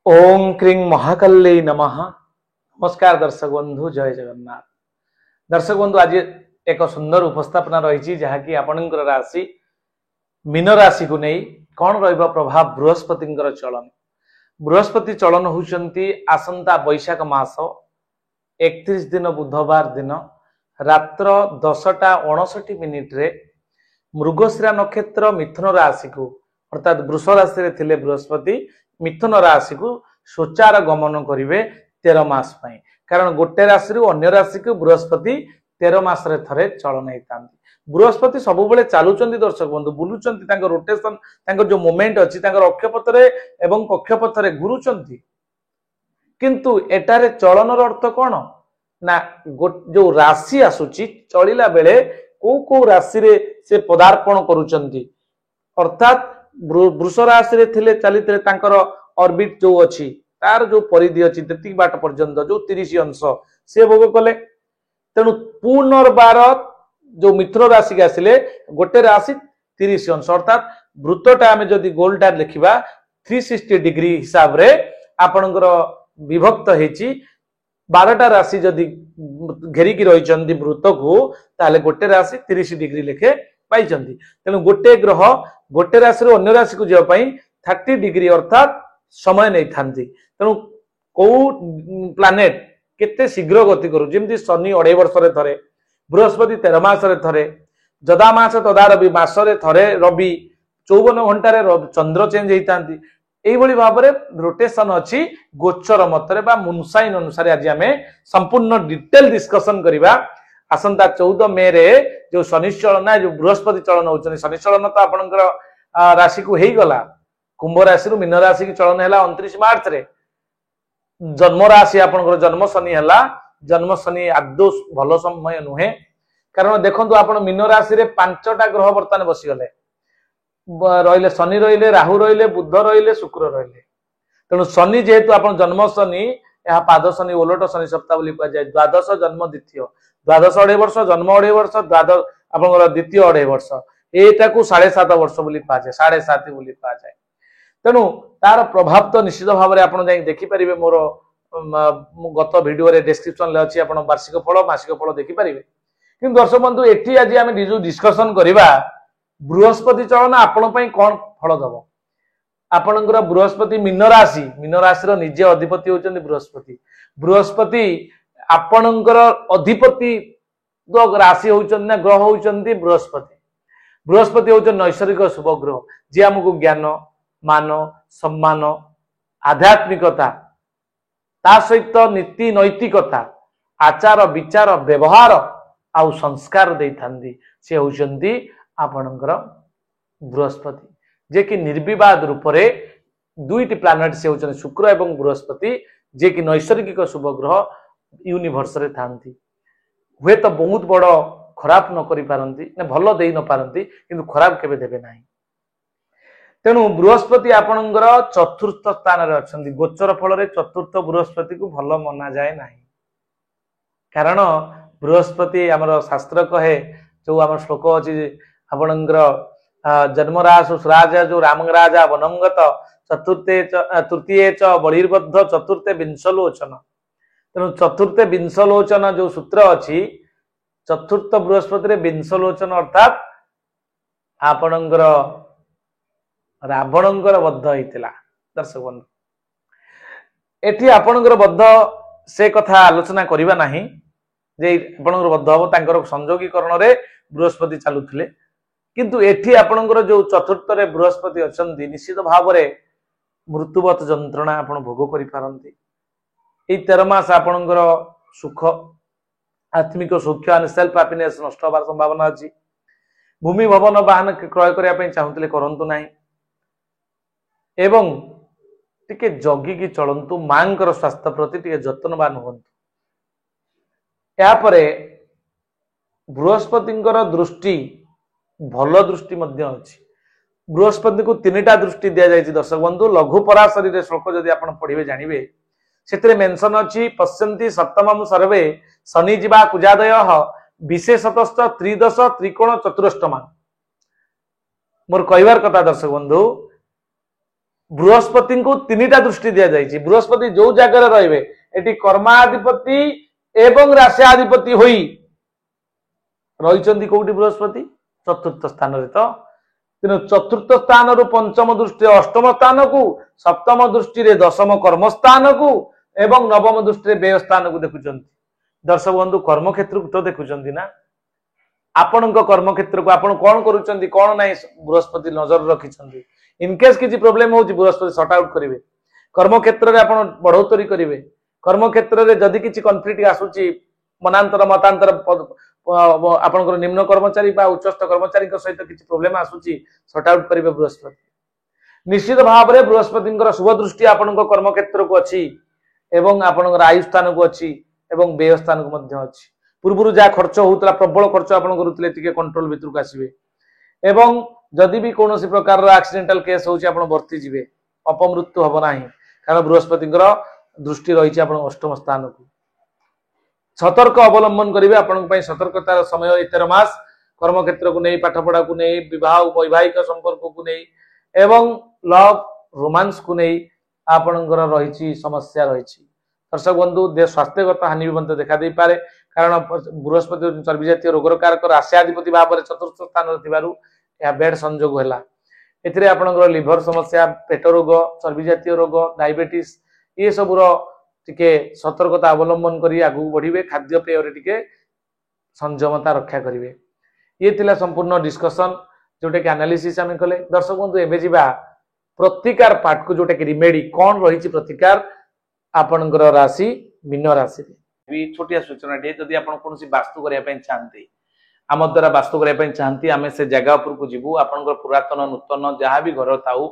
ओम क्रीं महाकाल्यै नमः। नमस्कार दर्शक बंधु, जय जगन्नाथ। दर्शक बंधु, आज एक सुंदर उपस्थापना रही जहाँकि आपणकर राशि मीन राशि को नहीं कौन रहा प्रभाव बृहस्पति चलन। बृहस्पति चलन होती आसंता वैशाख मास 31 दिन बुधवार दिन रात्र 10:59 रे मृगशिरा नक्षत्र मिथुन राशि को अर्थात वृष राशि रे थिले बृहस्पति मिथुन राशि को सोचार गमन करेंगे 13 मास पाई। कारण गोटे राशि अन्य राशि को बृहस्पति 13 मास रे थरे चलन होता। बृहस्पति सब बेले चलुचंती दर्शक बंधु, बुलुचंती रोटेशन जो मोमेंट अच्छी अक्षपथ एवं कक्षपथ घुरुचंती। किंतु एटारे चलनर अर्थ कौन ना जो राशि आसुची चलिला बेले को राशि रे से पदार्पण करुचंती। अर्थात वृष राशि रे थिले चली तांकर ऑर्बिट जो अच्छी तार जो परिधि अच्छी तेती बाट पर्यंत जो 30 अंश से भोग कले। तेणु पुनर्बार जो मिथुन राशि के आसिले गोटे राशि 30 अंश अर्थात वृत्तटा आमे जदि गोलटा लिखिबा 360 डिग्री हिसाब रे आपणकर विभक्त हेची 12टा राशि जदि घेरिकी रही वृत्त को ताले गोटे राशि 30 डिग्री लेखे पाई। तेणु गोटे ग्रह गोटे राशि अन्य राशि को जावाई 30 डिग्री अर्थात समय नहीं था। तेणु कौ प्लानेट केते शीघ्र गति करू जमी शनि 2.5 वर्ष थे, बृहस्पति 13 मास थे, जदा मास तदा रवि मासरे थे, रवि 54 घंटे चंद्र चेंज होता। यही भाव में रोटेशन अच्छी गोचर मतरे बा मुनसाइन अनुसार आज आम संपूर्ण डिटेल डिस्कसन करवा। आसंता 14 मे रे जो शनि चलन जो बृहस्पति चलन होती शनि चलन तो आपंकर राशि को हो गला। कुंभ राशि मीन राशि की चलन है 29 मार्च रे। जन्म राशि आपंकर जन्म शनि है, जन्म शनि आदौ भल समय नुहे। कारण देखो आप मीन राशि रे 5टा ग्रह बर्तमान बसीगले रहिले, शनि रहिले, राहु रहिले, बुध रहिले, शुक्र रहिले। तेणु शनि जेहेतु आप जन्म शनि यह पाद शनि ओलट शनि सप्ताह बोली कहुए। द्वादश जन्म द्वितीय, द्वादश 2.5 वर्ष, जन्म 2.5 वर्ष, द्वादश आपंकर द्वितीय 2.5 वर्ष, एटा को 7.5 वर्ष बोली कहुए, 7.5 बोली कहुए। तेणु तार प्रभाव तो निश्चित भाव में आपड़ जाई देखिपारे। मोर गत वीडियो रे डिस्क्रिप्शन ले अच्छी आप वार्षिक फल मासिक फल देखिपारे। कि दर्शक बंधु एटी आज आम डिस्कसन करवा बृहस्पति चलन आपण कौन फल दब। आपणकर बृहस्पति मीन राशि निजे अधिपति होचंदी बृहस्पति। बृहस्पति आपणकर अधिपति राशि होचंदी ग्रह होचंदी बृहस्पति। बृहस्पति होचंदी नैसर्गिक शुभ ग्रह जी आमको ज्ञान मान सम्मान आध्यात्मिकता ता सहित नीति नैतिकता आचार विचार व्यवहार आउ संस्कार दे सी होचंदी आपणकर बृहस्पति, जे कि निर्विवाद रूप से दुईटी प्लानेट से होचंदी शुक्र एवं बृहस्पति, जे कि नैसर्गिक शुभ ग्रह यूनिवर्स रे थांती। हुए तो बहुत बड़ खराब न करि पारंती ने भल देई न पारंती, किंतु खराब केबे देबे नाही। तेणु बृहस्पति आपणकर चतुर्थ स्थान रे अछंदी। गोचर फल रे चतुर्थ बृहस्पति को भल मना जाए नाही। कारण बृहस्पति आमर शास्त्र कहे जो आम श्लोक अच्छी आपणकर जन्मराशु राज जो राम राजा वनंगत चतुर्थे तृतीय च बलिर्बद्ध चतुर्थे विंशलोचन। तेणु चतुर्थे विंशलोचन जो सूत्र अच्छी चतुर्थ बृहस्पति विंशलोचन अर्थात आपणकर रावणंकर वध होता। दर्शक बंधु एटी आपणकर वध से कथा आलोचना करवा नहीं जे आपणकर वध हम तांकर संयोगीकरण रे बृहस्पति चलुथिले। किंतु एठी आपणकर जो चतुर्थ रे बृहस्पति अछंती निश्चित भाव में मृत्युवत जंत्रणा आपण भोग करि पारंती। ए 13 मास आपणकर सुख आत्मिक सुख एंड सेल्फ हैप्पीनेस नष्ट होबार संभावना अछि। भूमि भवन वाहन क्रय करिया पई चाहुतले करंतु नाही एवं टिके जगी की चलंतु। मांकर स्वास्थ्य प्रति टिके जतनवान होंतु। यापरे बृहस्पतिंकर दृष्टि भल दृष्टि मध्य अछि। बृहस्पति को 3टा दृष्टि दिया जायछि। दर्शक बंधु लघु पराशरी रे श्लोक जदि आपण पढ़िबे जानिबे सेतरे मेंशन अछि पश्यन्ति सप्तमम सर्वे शनि जीवा कुजादयः विशेषतश्च त्रिदश त्रिकोण चतुरष्टमा। मोर कहबार कथा दर्शक बंधु बृहस्पति को तीनिटा दृष्टि दि जाए। बृहस्पति जो जगह रहिबे एटी कर्माधिपति एवं राशियाधिपति होई रहिचंदी कोउटी बृहस्पति चतुर्थ स्थान रे। तो तेणु चतुर्थ स्थान रु पंचम दृष्टि अष्टम स्थान को, सप्तम दृष्टि रे दशम कर्म स्थान को एवं नवम दृष्टि रे व्यय स्थान को देखुचंती। दर्शक बंधु कर्म क्षेत्र को तो देखुचंती ना, आपण कर्म क्षेत्र को आपण कौन करूचंती कौन नहीं बृहस्पति नजर रखिचंती। इनकेस किसी प्रोब्लेम होची बृहस्पति सॉर्ट आउट करिवे। कर्म क्षेत्र रे आपण बढ़ोतरी करिवे। कर्म क्षेत्र रे जदि किसी कॉन्फ्लिक्ट आसुची मनांतर मतांतर आपनकर निम्न कर्मचारी बा उच्चस्थ कर्मचारी सहित किसी प्रोब्लेम आसुची सॉर्ट आउट करिवे बृहस्पति। निश्चित भाव में बृहस्पति शुभ दृष्टि आपण कर्म क्षेत्र को अच्छी एवं आपनकर आयु स्थान को अच्छी एवं व्यय स्थान को मध्य अच्छी। पूर्व जहाँ खर्च होता प्रबल खर्च आप करुले कंट्रोल भितर को आसवे एवं जदि भी कौन प्रकार एक्सीडेंटल केस हो बर्ती जीवे अपमृत्यु हम ना कारण बृहस्पति दृष्टि रही अष्टम स्थान को। सतर्क अवलंबन करेंगे आपण सतर्कतार समय 13 मास कर्म क्षेत्र को नहीं पाठपढ़ा को नहीं विवाह वैवाहिक संपर्क को नहीं एवं लव रोमांस को नहीं आपणकर रही समस्या रही। दर्शक बंधु देह स्वास्थ्यगत हानि भी देखा दे पारे कारण बृहस्पति चर्बी जातीय रोगर कारक राशियाधिपति भाव में चतुर्थ स्थान बेड संजोग है। एथिरे आपणकर लिभर समस्या पेट रोग चर्बी जातीय रोग डायबिटीज ये सबूर टिके सतर्कता अवलंबन करी आगु बढ़िबे। खाद्य पेय रे टिके संयमता रक्षा करिवे। ये थिला संपूर्ण डिस्कशन जोटे कि एनालिसिस आमे कले। दर्शक बंधु एबे जिबा प्रतिकार पार्ट को जोटे कि रिमेडी कोन रहिछि प्रतिकार आपणकर राशि मीन राशि रे छोटिया सूचना टे जदि आपण कोनसी वास्तु करिया पय चाहंती आम द्वारा वास्तु करिया पय चाहंती आमे से जगह ऊपर को जिवु आपणकर पुरातन नूतन जहां भी घर थाउ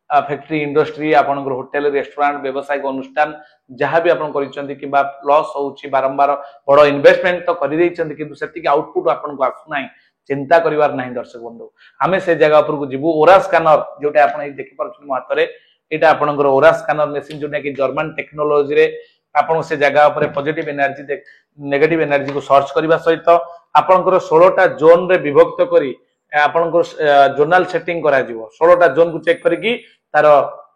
फैक्ट्री इंडस्ट्री आपणकर होटल रेस्टोरेंट व्यवसायिक अनुष्ठान जहां भी आपण करिसंती किबा लॉस होउची बारंबार बड़ इन्वेस्टमेंट तो करि दैचंती किंतु सेति आउटपुट आपण को आसु नाही चिंता करिवार नाही। दर्शक बंधु आमे से जगह ऊपर को जिवु ओरा स्कैनर जोटा आपण ए देखि परछन मो हाथ रे एटा आपणकर ओरा स्कैनर मशीन जोटा कि जर्मन टेक्नोलॉजी रे आपण से जगह ऊपर पॉजिटिव एनर्जी नेगेटिव एनर्जी को सर्च करबा सहित आपणकर 16टा जोन रे विभक्त करी आपणकर जोनल सेटिंग करा जिवो। 16टा जोन को चेक करिकी तार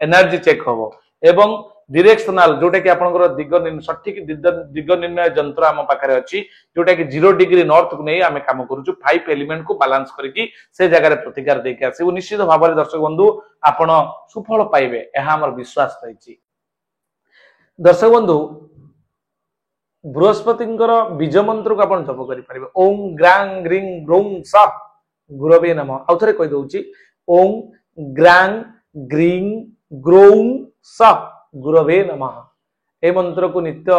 एनर्जी चेक हबो एवं डायरेक्शनल जोटा कि आपणकर दिग सठिक दिग निर्णय यंत्र आम पाखरे अछि जोटा कि 0 डिग्री नॉर्थ को नै आमे काम करूछु 5 एलिमेंट को बैलेंस करिकी से जगह रे प्रतिकार देके आसे निश्चित भाव में दर्शक बंधु आपण सुफल पाइबे एहा हमर विश्वास रहिछि। दर्शक बंधु बृहस्पति बीज मंत्र को आप जप करें ओं ग्रां ग्रीं ग्रौं स गुरवे नमः। आउ थे कही दउची ओं ग्रां ग्रीं ग्रौं स गुरवे नमः। ए मंत्र को नित्य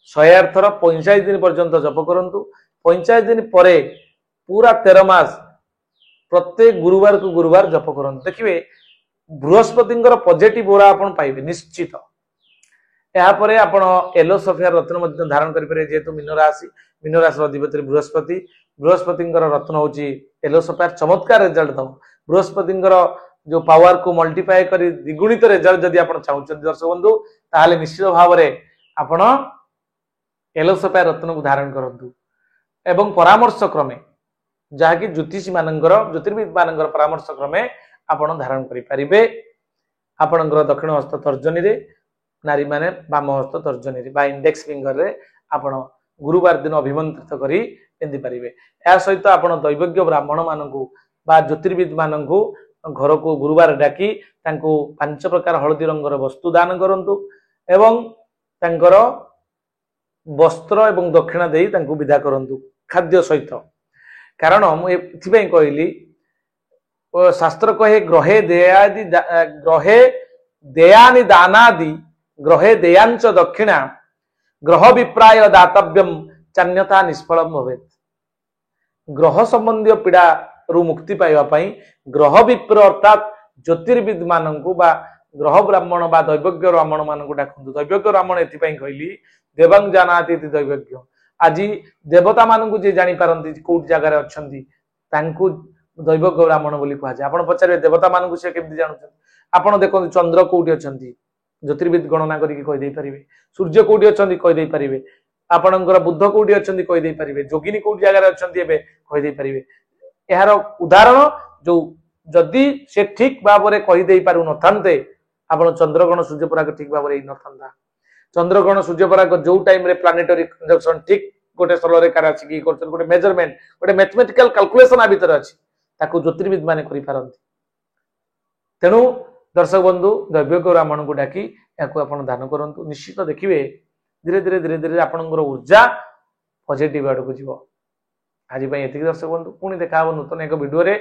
108 थर 45 दिन पर्यंत जप करंतु। 45 दिन परे पूरा 13 मास प्रत्येक गुरुवार को गुरुवार जप करंतु। देखिए बृहस्पति पॉजिटिव ओरा आपण पाइबे निश्चित। यापर आपण येलो सफियर रत्न मध्य धारण करें जेहेतु मीन राशि अधिपति बृहस्पति बृहस्पति रत्न हूँ येलो सफियर चमत्कार रिजल्ट दब बृहस्पति जो पावर को मल्टीप्लाई कर द्विगुणित रिजल्ट जदि आप चाहते दर्शक बंधु ताहले निश्चित भाव में आपण येलो सफियर रत्न को धारण करंतु एवं परामर्श क्रमे जहाँकि ज्योतिषी मानकर ज्योतिर्विद मानकर परामर्श क्रमे आपण धारण करें। आपणकर दक्षिण हस्त तर्जनी रे नारी माने बाम हस्त तर्जनी बा इंडेक्स फिंगर रे आपण गुरुवार दिन अभिमंत्रित करी पिंधि पारिबे। या सहित आपण दैवज्ञ ब्राह्मण मानकु बा ज्योतिर्विद मानकु घर को गुरुवार डाकी तांको 5 प्रकार हळदी रंगर वस्तु दान करंतु एवं तांकर वस्त्र एवं दक्षिणा देई तांको विदा करंतु खाद्य सहित। कारण मु एथिबे कहली शास्त्र कहे ग्रहे देयानि दानादि ग्रहे देयांच दक्षिणा ग्रह विप्राय दातव्यम चान्यता निष्फलम भवेत। ग्रह संबंधी पीड़ा रु मुक्ति पाइबा पई ग्रह विप्र अर्थात ज्योतिर्विद माननकु बा ग्रह ब्राह्मण बा दैवज्ञ ब्राह्मण माननकु डाकंतु। दैवज्ञ ब्राह्मण एथि पई कहली देवं जानाति दैवज्ञ। आज देवता माननकु जे जानि पारंती कोट जगह रे अछंती तांकु दैवज्ञ ब्राह्मण बोली कहा जाय। आपण पचारे देवता माननकु से केमति जानुछन आपण देखो चंद्र कोउठी अछंती ज्योतिर्विद गणना करिक कहि दे परिबे। सूर्य कोउठी अछंती कहि दे परिबे। आपणकर बुद्ध कोउठी अछंती कहि दे परिबे। जोगिनी कोउठी जगह रे अछंती एबे कहि दे परिबे। एहार उदाहरण जो जदि से ठीक भाव में कही दे पारु नथान्ते ଆପଣ ଚନ୍ଦ୍ରଗ୍ରହଣ ସୂର୍ଯ୍ୟପରାଗ ଠିକ ଭାବରେ ହେଇନଥାନ୍ତା। ଚନ୍ଦ୍ରଗ୍ରହଣ ସୂର୍ଯ୍ୟପରାଗ ଯୋଉ ଟାଇମ ରେ ପ୍ଲାନେଟରୀ କଞ୍ଜକ୍ସନ ଠିକ ଗୋଟେ ସ୍ଥଳରେଖାରେ ଆସିକି କରୁଛନ୍ତି, ଗୋଟେ ମେଜରମେଣ୍ଟ, ଗୋଟେ ମ୍ୟାଥମେଟିକାଲ କାଲକୁଲେସନ ଆ ଭିତରେ ଅଛି, ତାକୁ ଜ୍ୟୋତିର୍ବିଦ ମାନେ କରିପାରନ୍ତି। ତେଣୁ ଦର୍ଶକ ବନ୍ଧୁ ଦୈବ୍ୟକ ବ୍ରାହ୍ମଣଙ୍କୁ ଡାକି ଏହାକୁ ଆପଣ ଦାନ କରନ୍ତୁ। ନିଶ୍ଚିତ ଦେଖିବେ ଧୀରେ ଧୀରେ ଧୀରେ ଧୀରେ ଆପଣଙ୍କର ଉର୍ଜା ପଜିଟିଭ ଆଡକୁ ଯିବ। ଆଜି ପାଇଁ ଏତିକି ଦର୍ଶକ ବନ୍ଧୁ, ପୁଣି ଦେଖା ହବ ନୂତନ ଏକ ଭିଡିଓରେ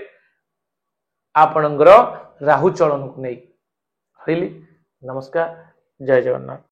ଆପଣଙ୍କର ରାହୁ ଚଳନକୁ ନେଇ। ରହିଲି, ନମସ୍କାର, ଜୟ ଜଗନ୍ନାଥ।